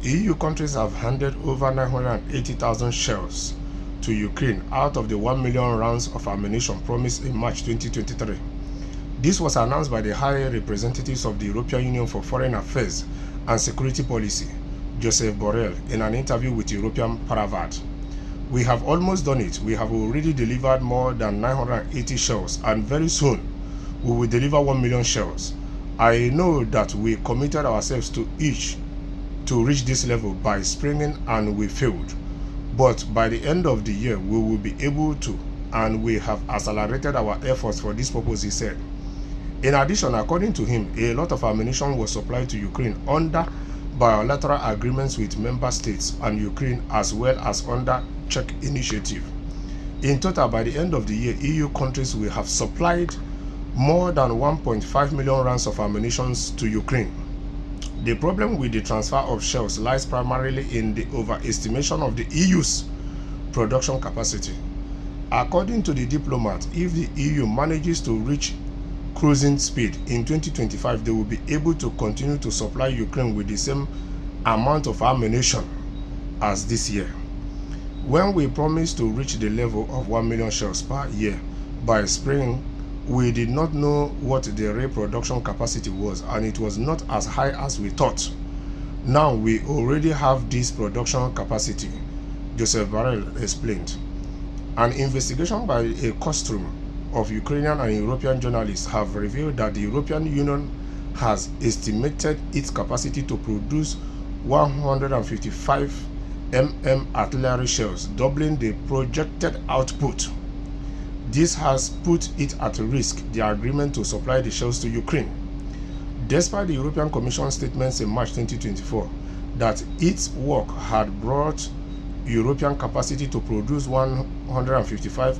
EU countries have handed over 980,000 shells to Ukraine out of the 1 million rounds of ammunition promised in March 2023. This was announced by the High Representatives of the European Union for Foreign Affairs and Security Policy, Joseph Borrell, in an interview with European Parliament. We have almost done it. We have already delivered more than 980 shells, and very soon we will deliver 1 million shells. I know that we committed ourselves to reach this level by spring, and we failed. But by the end of the year, we will be able to, and we have accelerated our efforts for this purpose, he said. In addition, according to him, a lot of ammunition was supplied to Ukraine under bilateral agreements with member states and Ukraine, as well as under Czech initiative. In total, by the end of the year, EU countries will have supplied more than 1.5 million rounds of ammunition to Ukraine. The problem with the transfer of shells lies primarily in the overestimation of the EU's production capacity. According to the diplomat, if the EU manages to reach cruising speed in 2025, they will be able to continue to supply Ukraine with the same amount of ammunition as this year. When we promised to reach the level of 1 million shells per year by spring, we did not know what the real production capacity was, and it was not as high as we thought. Now we already have this production capacity, Joseph Borrell explained. An investigation by a consortium of Ukrainian and European journalists have revealed that the European Union has estimated its capacity to produce 155 artillery shells, doubling the projected output. This has put it at risk, the agreement to supply the shells to Ukraine. Despite the European Commission statements in March 2024 that its work had brought European capacity to produce 155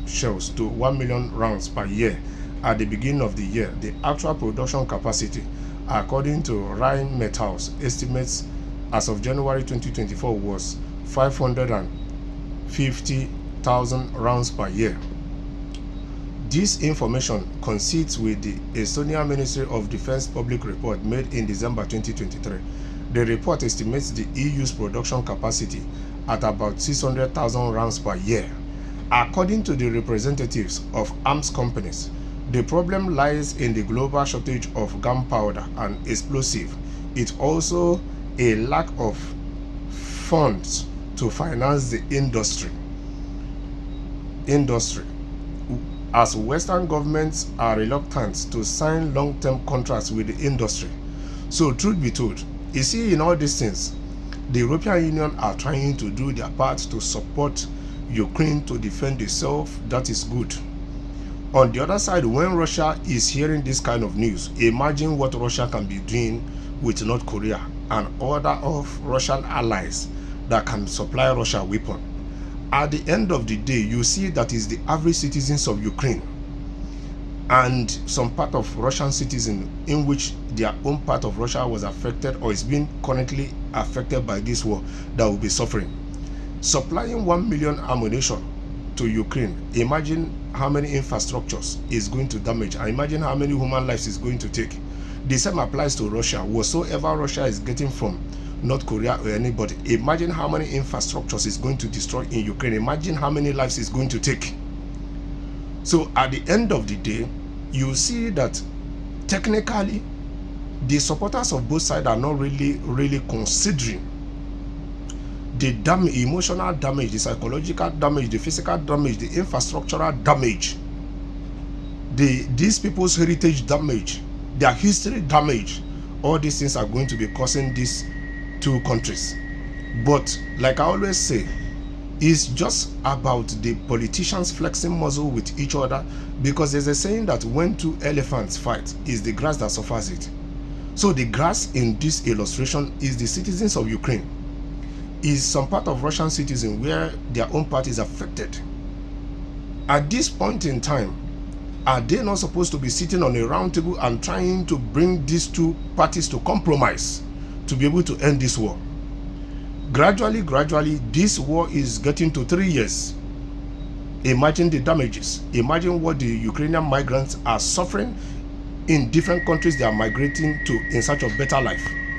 shells to 1 million rounds per year at the beginning of the year, the actual production capacity, according to Rheinmetall's estimates as of January 2024, was 550,000 rounds per year. This information coincides with the Estonian Ministry of Defense public report made in December 2023. The report estimates the EU's production capacity at about 600,000 rounds per year. According to the representatives of arms companies, the problem lies in the global shortage of gunpowder and explosive. It's also a lack of funds to finance the industry. As Western governments are reluctant to sign long-term contracts with the industry. So truth be told, you see, in all these things, the European Union are trying to do their part to support Ukraine to defend itself. That is good. On the other side, when Russia is hearing this kind of news, imagine what Russia can be doing with North Korea and other of Russian allies that can supply Russia weapons. At the end of the day, you see that is the average citizens of Ukraine and some part of Russian citizens in which their own part of Russia was affected or is being currently affected by this war that will be suffering. Supplying 1 million ammunition to Ukraine, imagine how many infrastructures is going to damage, and imagine how many human lives is going to take. The same applies to Russia. Whatsoever Russia is getting from North Korea or anybody, imagine how many infrastructures is going to destroy in Ukraine. Imagine how many lives is going to take. So at the end of the day, you see that technically the supporters of both sides are not really considering the damage, emotional damage, the psychological damage, the physical damage, the infrastructural damage, these people's heritage damage, their history damage. All these things are going to be causing these two countries. But like I always say, it's just about the politicians flexing muscle with each other, because there's a saying that when two elephants fight, it's the grass that suffers it. So the grass in this illustration is the citizens of Ukraine, is some part of Russian citizens where their own part is affected. At this point in time, are they not supposed to be sitting on a round table and trying to bring these two parties to compromise to be able to end this war? Gradually, this war is getting to 3 years. Imagine the damages. Imagine what the Ukrainian migrants are suffering in different countries they are migrating to in search of better life.